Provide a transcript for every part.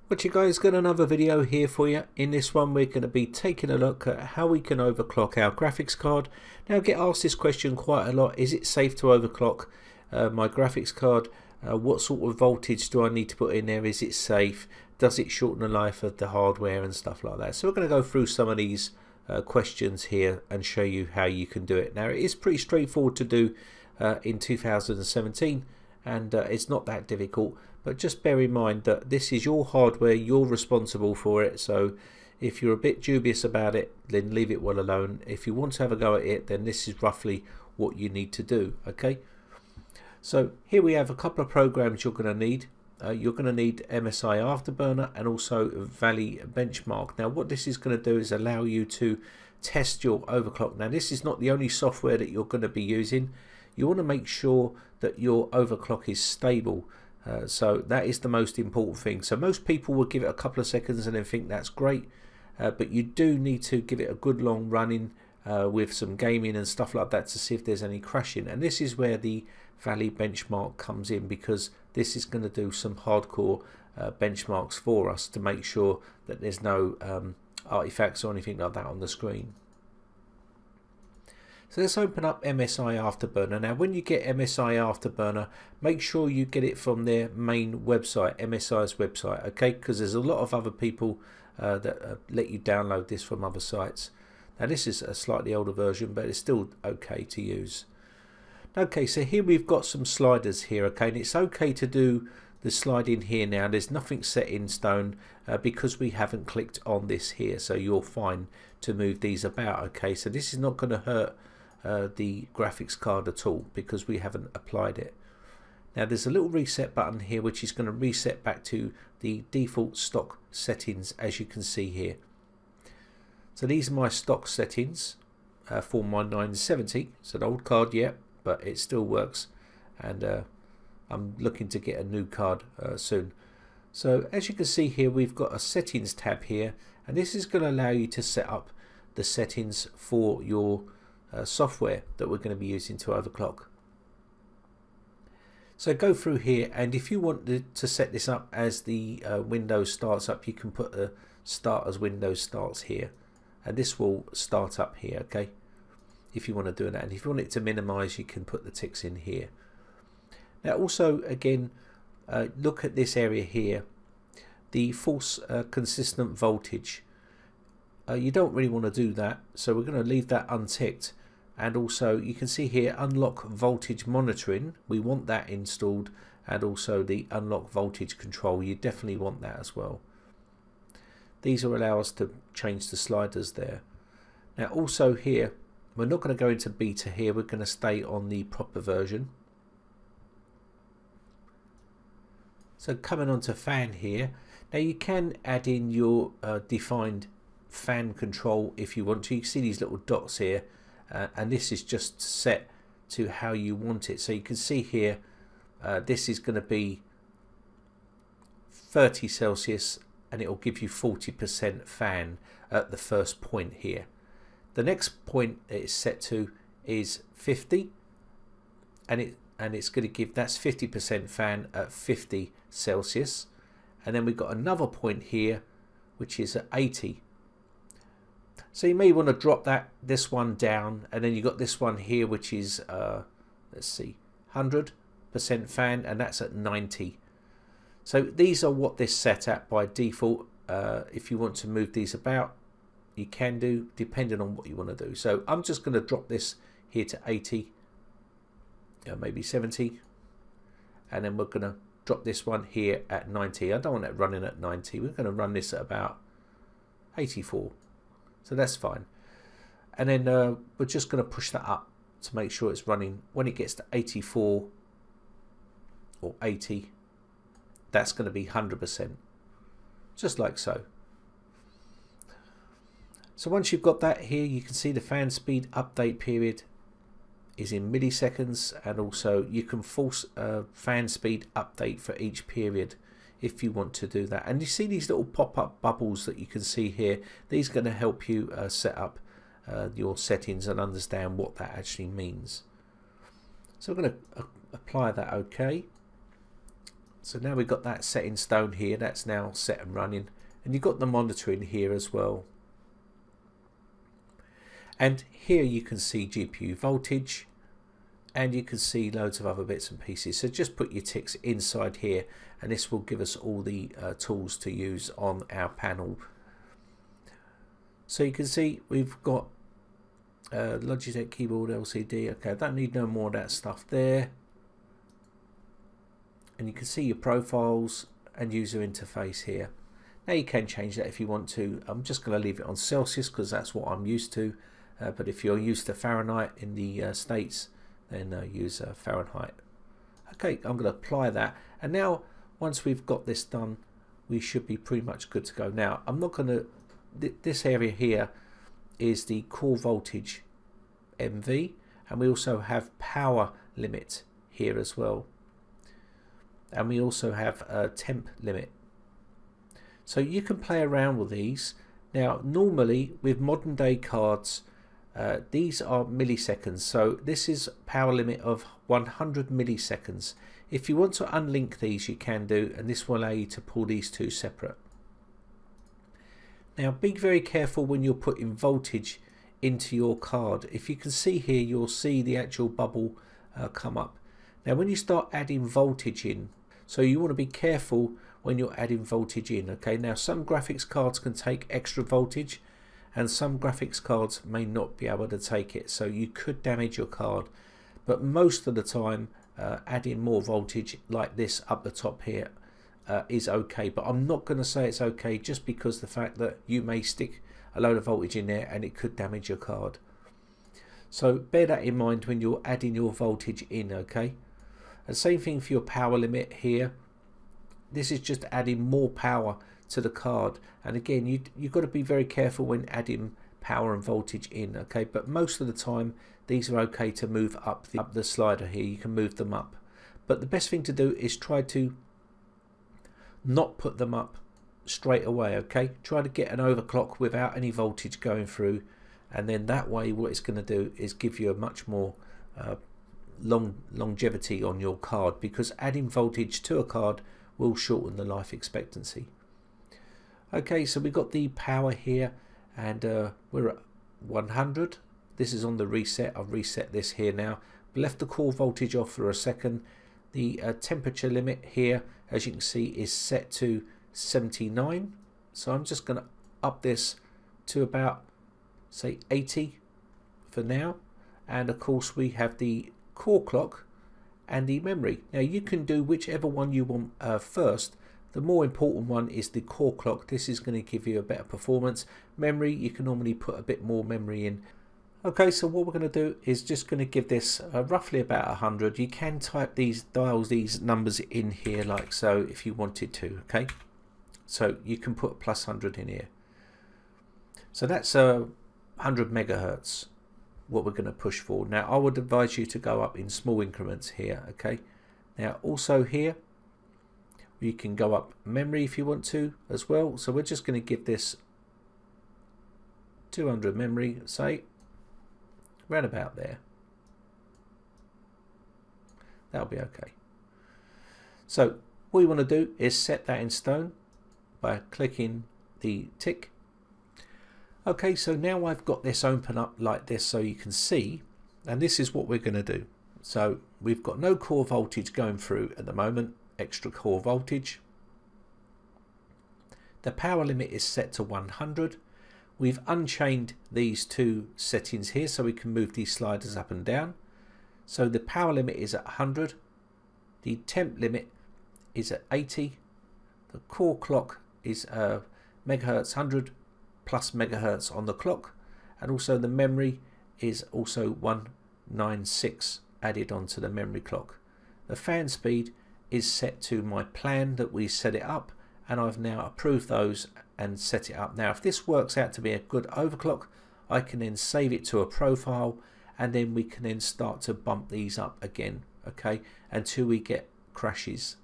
What you guys, got another video here for you. In this one we're going to be taking a look at how we can overclock our graphics card. Now I get asked this question quite a lot: is it safe to overclock my graphics card? What sort of voltage do I need to put in there? Is it safe? Does it shorten the life of the hardware and stuff like that? So we're going to go through some of these questions here and show you how you can do it. Now it is pretty straightforward to do in 2017, and it's not that difficult. But just bear in mind that this is your hardware, you're responsible for it. So if you're a bit dubious about it, then leave it well alone. If you want to have a go at it, then this is roughly what you need to do. Okay, so here we have a couple of programs you're going to need. You're going to need MSI Afterburner and also Valley Benchmark. Now what this is going to do is allow you to test your overclock. Now this is not the only software that you're going to be using. You want to make sure that your overclock is stable. So that is the most important thing. So most people will give it a couple of seconds and then think that's great, but you do need to give it a good long running with some gaming and stuff like that to see if there's any crashing. And this is where the Valley benchmark comes in, because this is going to do some hardcore benchmarks for us to make sure that there's no artifacts or anything like that on the screen. So let's open up MSI Afterburner. Now when you get MSI Afterburner, make sure you get it from their main website, MSI's website, okay? Because there's a lot of other people that let you download this from other sites. Now this is a slightly older version, but it's still okay to use. Okay, so here we've got some sliders here, okay? And it's okay to do the sliding here now. There's nothing set in stone because we haven't clicked on this here, so you're fine to move these about, okay? So this is not going to hurt the graphics card at all because we haven't applied it. Now there's a little reset button here which is going to reset back to the default stock settings, as you can see here. So these are my stock settings for my 970. It's an old card yet, but it still works, and I'm looking to get a new card soon. So as you can see here, we've got a settings tab here, and this is going to allow you to set up the settings for your software that we're going to be using to overclock. So go through here, and if you want to set this up as the Windows starts up, you can put a start as Windows starts here, and this will start up here, okay, if you want to do that. And if you want it to minimize, you can put the ticks in here. Now also again, look at this area here, the false consistent voltage. You don't really want to do that, so we're going to leave that unticked. And also you can see here, unlock voltage monitoring, we want that installed, and also the unlock voltage control, you definitely want that as well. These will allow us to change the sliders there. Now also here, we're not going to go into beta here, we're going to stay on the proper version. So coming on to fan here, now you can add in your defined fan control if you want to. You can see these little dots here, and this is just set to how you want it. So you can see here, this is going to be 30 Celsius, and it will give you 40% fan at the first point here. The next point it's set to is 50, and it's going to give, that's 50% fan at 50 Celsius, and then we've got another point here which is at 80. So you may want to drop this one down, and then you got this one here which is let's see, 100% fan, and that's at 90. So these are what this set at by default. If you want to move these about, you can do, depending on what you want to do. So I'm just going to drop this here to 80, maybe 70, and then we're going to drop this one here at 90. I don't want it running at 90. We're going to run this at about 84. So that's fine. And then we're just going to push that up to make sure it's running. When it gets to 84 or 80, that's going to be 100%, just like so. So once you've got that here, you can see the fan speed update period is in milliseconds, and also you can force a fan speed update for each period if you want to do that. And you see these little pop-up bubbles that you can see here, these are going to help you set up your settings and understand what that actually means. So I'm going to apply that, okay. So now we've got that set in stone here, that's now set and running, and you've got the monitoring here as well. And here you can see GPU voltage, and you can see loads of other bits and pieces. So just put your ticks inside here, and this will give us all the tools to use on our panel. So you can see we've got Logitech keyboard LCD. Okay, I don't need no more of that stuff there. And you can see your profiles and user interface here. Now you can change that if you want to. I'm just going to leave it on Celsius because that's what I'm used to. But if you're used to Fahrenheit in the States, then use Fahrenheit. Okay, I'm going to apply that. And now once we've got this done, we should be pretty much good to go. Now I'm not going to, this area here is the core voltage MV, and we also have power limit here as well. And we also have a temp limit. So you can play around with these. Now normally with modern day cards, these are milliseconds, so this is power limit of 100 milliseconds. If you want to unlink these, you can do, and this will allow you to pull these two separate. Now be very careful when you're putting voltage into your card. If you can see here, you'll see the actual bubble come up. Now when you start adding voltage in, so you want to be careful when you're adding voltage in. Okay, now some graphics cards can take extra voltage, and some graphics cards may not be able to take it, so you could damage your card. But most of the time adding more voltage like this up the top here is okay, but I'm not going to say it's okay just because the fact that you may stick a load of voltage in there and it could damage your card. So bear that in mind when you're adding your voltage in. Okay, and same thing for your power limit here. This is just adding more power to the card, and again you've got to be very careful when adding power and voltage in. Okay, but most of the time these are okay to move up the slider here. You can move them up, but the best thing to do is try to not put them up straight away. Okay, try to get an overclock without any voltage going through, and then that way what it's going to do is give you a much more longevity on your card, because adding voltage to a card will shorten the life expectancy. Okay, so we've got the power here, and we're at 100. This is on the reset. I've reset this here now. Left the core voltage off for a second. The temperature limit here, as you can see, is set to 79. So I'm just going to up this to about, say, 80 for now. And of course we have the core clock and the memory. Now you can do whichever one you want first. The more important one is the core clock. This is going to give you a better performance. Memory, you can normally put a bit more memory in. Okay, so what we're going to do is just going to give this roughly about 100. You can type these dials, these numbers in here like so if you wanted to. Okay, so you can put plus 100 in here. So that's 100 megahertz what we're going to push for. Now I would advise you to go up in small increments here. Okay, now also here you can go up memory if you want to as well. So we're just going to give this 200 memory, say, right about there. That'll be okay. So what you want to do is set that in stone by clicking the tick. Okay, so now I've got this open up like this so you can see, and this is what we're going to do. So we've got no core voltage going through at the moment, extra core voltage. The power limit is set to 100. We've unchained these two settings here so we can move these sliders up and down. So the power limit is at 100. The temp limit is at 80. The core clock is megahertz, 100 plus megahertz on the clock, and also the memory is also 196 added onto the memory clock. The fan speed is set to my plan that we set it up, and I've now approved those and set it up. Now if this works out to be a good overclock, I can then save it to a profile, and then we can then start to bump these up again, okay, until we get crashes.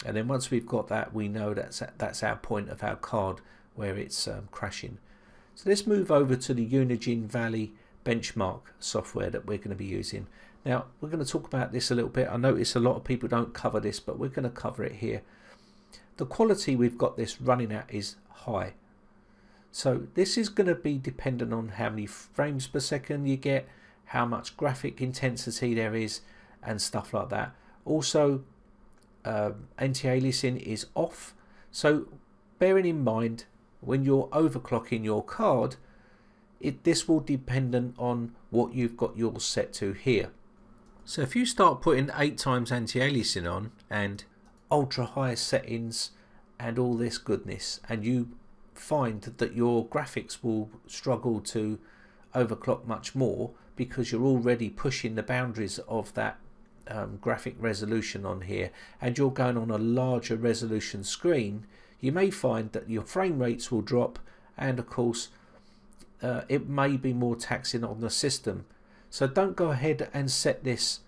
And then once we've got that, we know that's our point of our card where it's crashing. So let's move over to the Unigine Valley benchmark software that we're going to be using. Now we're going to talk about this a little bit. I notice a lot of people don't cover this, but we're going to cover it here. The quality we've got this running at is high. So this is going to be dependent on how many frames per second you get, how much graphic intensity there is, and stuff like that. Also, anti-aliasing is off. So bearing in mind, when you're overclocking your card, this will depend on what you've got yours set to here. So if you start putting 8 times anti-aliasing on and ultra high settings and all this goodness, and you find that your graphics will struggle to overclock much more because you're already pushing the boundaries of that graphic resolution on here, and you're going on a larger resolution screen, you may find that your frame rates will drop, and of course it may be more taxing on the system. So don't go ahead and set this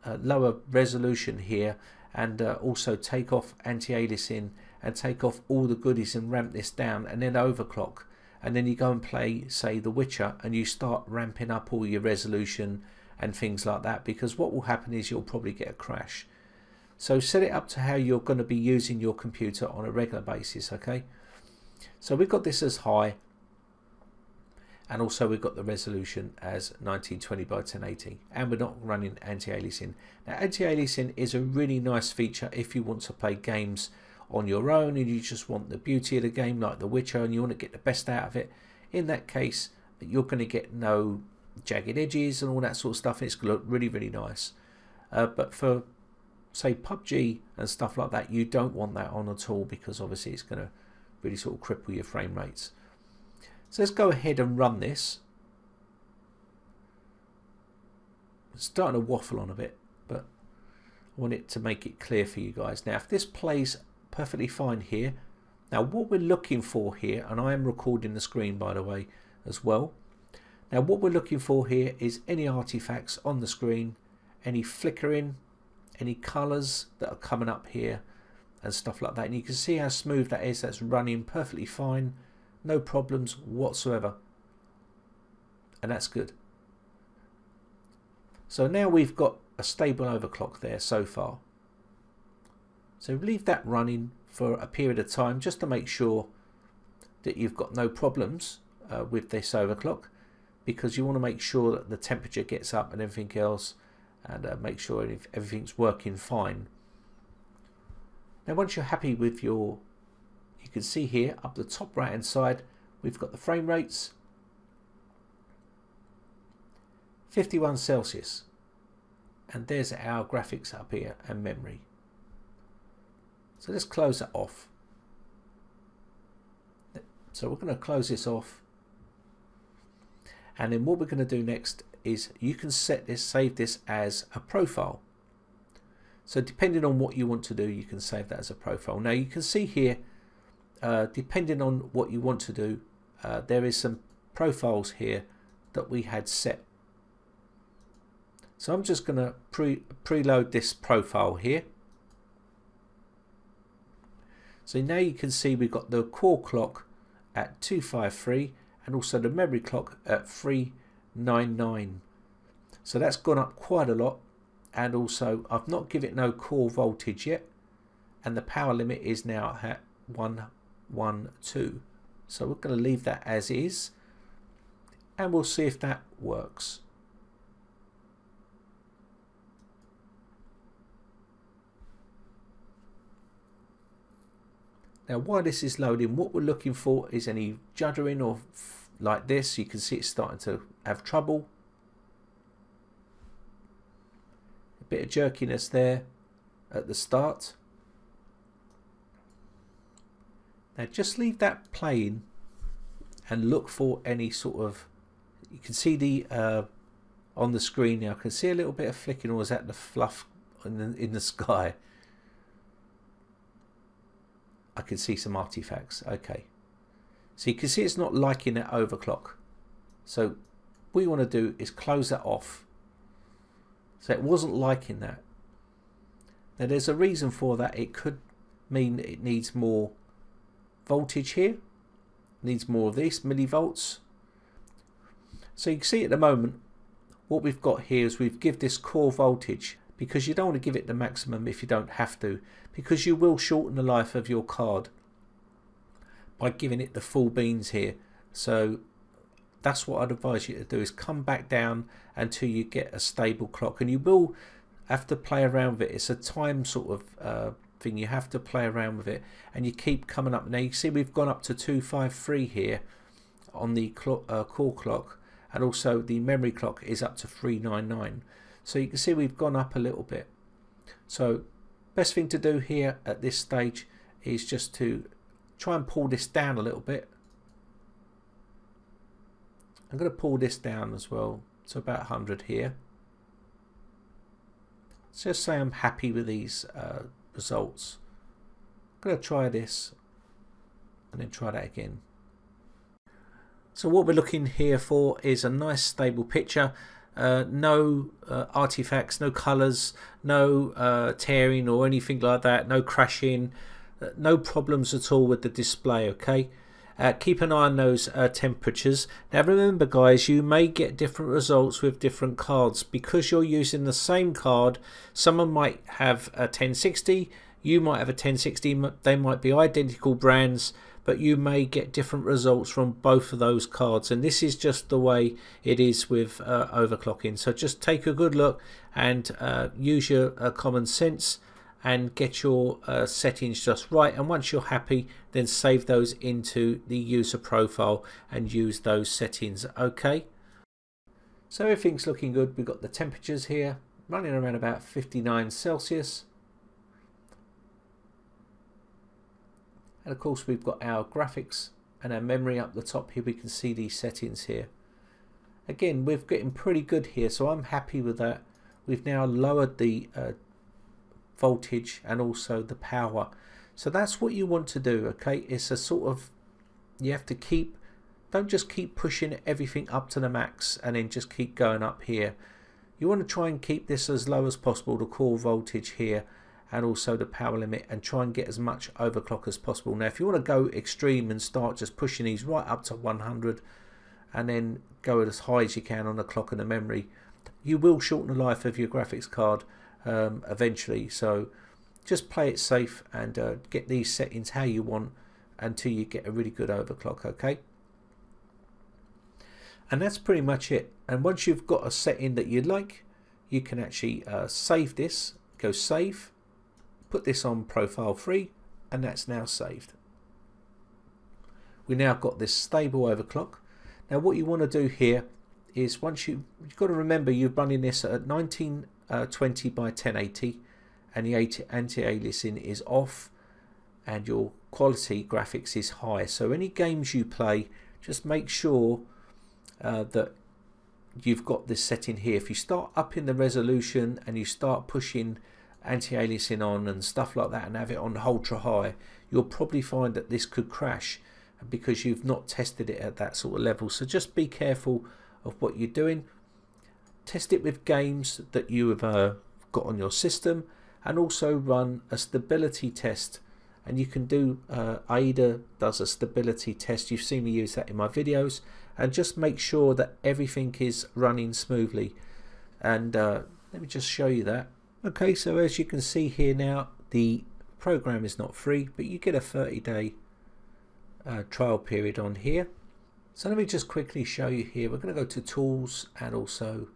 lower resolution here, and also take off anti-aliasing and take off all the goodies and ramp this down, and then overclock, and then you go and play, say, The Witcher, and you start ramping up all your resolution and things like that, because what will happen is you'll probably get a crash. So set it up to how you're going to be using your computer on a regular basis. Okay, so we've got this as high, and also we've got the resolution as 1920 by 1080, and we're not running anti-aliasing. Now anti-aliasing is a really nice feature if you want to play games on your own and you just want the beauty of the game, like The Witcher, and you want to get the best out of it. In that case, you're going to get no jagged edges and all that sort of stuff. It's going to look really, really nice. But for, say, PUBG and stuff like that, you don't want that on at all, because obviously it's going to really sort of cripple your frame rates. So let's go ahead and run this. It's starting to waffle on a bit, but I want it to make it clear for you guys. Now if this plays perfectly fine here, now what we're looking for here, and I am recording the screen by the way as well. Now what we're looking for here is any artifacts on the screen, any flickering, any colors that are coming up here and stuff like that, and you can see how smooth that is. That's running perfectly fine, no problems whatsoever, and that's good. So now we've got a stable overclock there so far. So leave that running for a period of time just to make sure that you've got no problems with this overclock, because you want to make sure that the temperature gets up and everything else, and make sure everything's working fine. Now once you're happy with your, you can see here up the top right hand side we've got the frame rates, 51 Celsius, and there's our graphics up here and memory. So let's close that off. So we're going to close this off, and then what we're going to do next is you can set this, save this as a profile. So depending on what you want to do, you can save that as a profile. Now you can see here, depending on what you want to do, there is some profiles here that we had set. So I'm just going to preload this profile here. So now you can see we've got the core clock at 253 and also the memory clock at 399. So that's gone up quite a lot, and also I've not given it no core voltage yet, and the power limit is now at 112. So we're going to leave that as is, and we'll see if that works. Now while this is loading, what we're looking for is any juddering or like this. You can see it's starting to have trouble. A bit of jerkiness there at the start. Now just leave that playing and look for any sort of, you can see the on the screen now, I can see a little bit of flicking, or is that the fluff in the sky? I can see some artifacts. Okay, so you can see it's not liking that overclock. So what you want to do is close that off. So it wasn't liking that. Now there's a reason for that. It could mean it needs more voltage here, needs more of this millivolts. So you can see at the moment what we've got here is we've give this core voltage, because you don't want to give it the maximum if you don't have to, because you will shorten the life of your card by giving it the full beans here. So that's what I'd advise you to do, is come back down until you get a stable clock, and you will have to play around with it. It's a time sort of thing. You have to play around with it, and you keep coming up. Now you see we've gone up to 253 here on the core clock, and also the memory clock is up to 399. So you can see we've gone up a little bit. So best thing to do here at this stage is just to try and pull this down a little bit. I'm going to pull this down as well to about 100 here. Let's just say I'm happy with these results. I'm going to try this and then try that again. So what we're looking here for is a nice stable picture. No artifacts, no colors, no tearing or anything like that, no crashing, no problems at all with the display. Okay, keep an eye on those temperatures. Now remember guys, you may get different results with different cards because you're using the same card. Someone might have a 1060, you might have a 1060, they might be identical brands, but you may get different results from both of those cards, and this is just the way it is with overclocking. So just take a good look and use your common sense and get your settings just right, and once you're happy, then save those into the user profile and use those settings. Okay, so everything's looking good. We've got the temperatures here running around about 59 Celsius. And of course we've got our graphics and our memory up the top here. We can see these settings here. Again, we're getting pretty good here, so I'm happy with that. We've now lowered the voltage and also the power. So that's what you want to do, okay? It's a sort of, you have to keep, don't just keep pushing everything up to the max and then just keep going up here. You want to try and keep this as low as possible, the core voltage here, and also the power limit, and try and get as much overclock as possible. Now if you want to go extreme and start just pushing these right up to 100 and then go as high as you can on the clock and the memory, you will shorten the life of your graphics card eventually. So just play it safe and get these settings how you want until you get a really good overclock. Okay, and that's pretty much it. And once you've got a setting that you like, you can actually save this, go save, put this on profile 3, and that's now saved. We now got this stable overclock. Now what you want to do here is, once you've got to remember you're running this at 1920 by 1080 and the anti-aliasing is off and your quality graphics is high. So any games you play, just make sure that you've got this setting here. If you start upping the resolution and you start pushing anti-aliasing on and stuff like that and have it on ultra high, you'll probably find that this could crash because you've not tested it at that sort of level. So just be careful of what you're doing. Test it with games that you have got on your system, and also run a stability test. And you can do AIDA does a stability test. You've seen me use that in my videos, and just make sure that everything is running smoothly. And let me just show you that. Okay, so as you can see here now, the program is not free, but you get a 30-day trial period on here. So let me just quickly show you here. We're going to go to Tools and also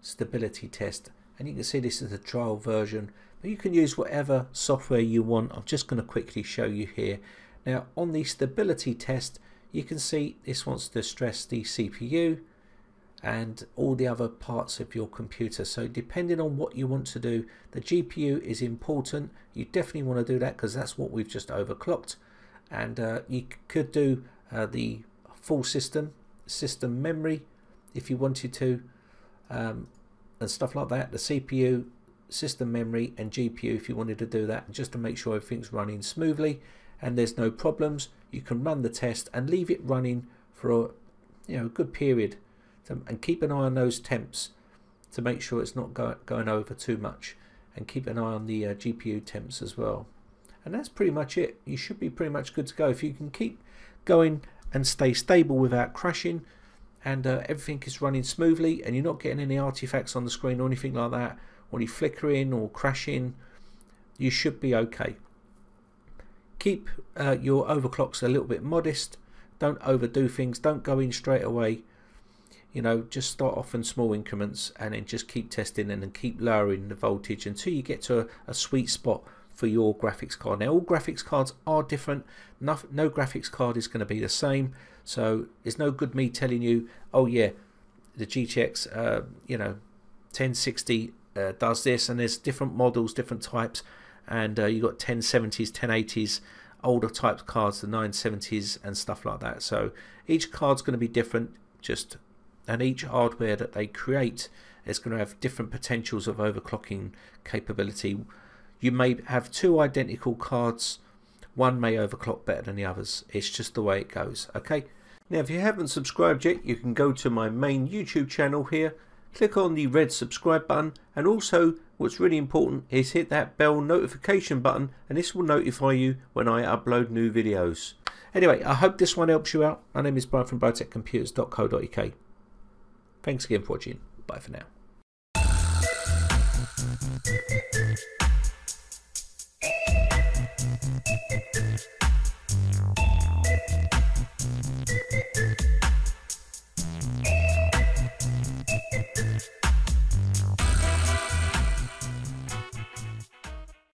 Stability Test, and you can see this is a trial version, but you can use whatever software you want. I'm just going to quickly show you here. Now on the stability test, you can see this wants to stress the CPU and all the other parts of your computer. So depending on what you want to do, the GPU is important. You definitely want to do that because that's what we've just overclocked. And you could do the full system memory if you wanted to, and stuff like that, the CPU, system memory and GPU if you wanted to do that, just to make sure everything's running smoothly and there's no problems. You can run the test and leave it running for a good period, and keep an eye on those temps to make sure it's not going over too much, and keep an eye on the GPU temps as well. And that's pretty much it. You should be pretty much good to go. If you can keep going and stay stable without crashing and everything is running smoothly and you're not getting any artifacts on the screen or anything like that, or any flickering or crashing, you should be okay. Keep your overclocks a little bit modest. Don't overdo things. Don't go in straight away. You know, just start off in small increments and then just keep testing and then keep lowering the voltage until you get to a sweet spot for your graphics card. Now, all graphics cards are different. No graphics card is going to be the same. So it's no good me telling you, oh yeah, the GTX, you know, 1060 does this, and there's different models, different types, and you got 1070s, 1080s, older type cards, the 970s and stuff like that. So each card's going to be different, and each hardware that they create is going to have different potentials of overclocking capability. You may have two identical cards, one may overclock better than the others. It's just the way it goes. Okay, now if you haven't subscribed yet, you can go to my main YouTube channel here, click on the red subscribe button, and also what's really important is hit that bell notification button, and this will notify you when I upload new videos. Anyway, I hope this one helps you out. My name is Brian from biotechcomputers.co.uk. Thanks again for watching. Bye for now.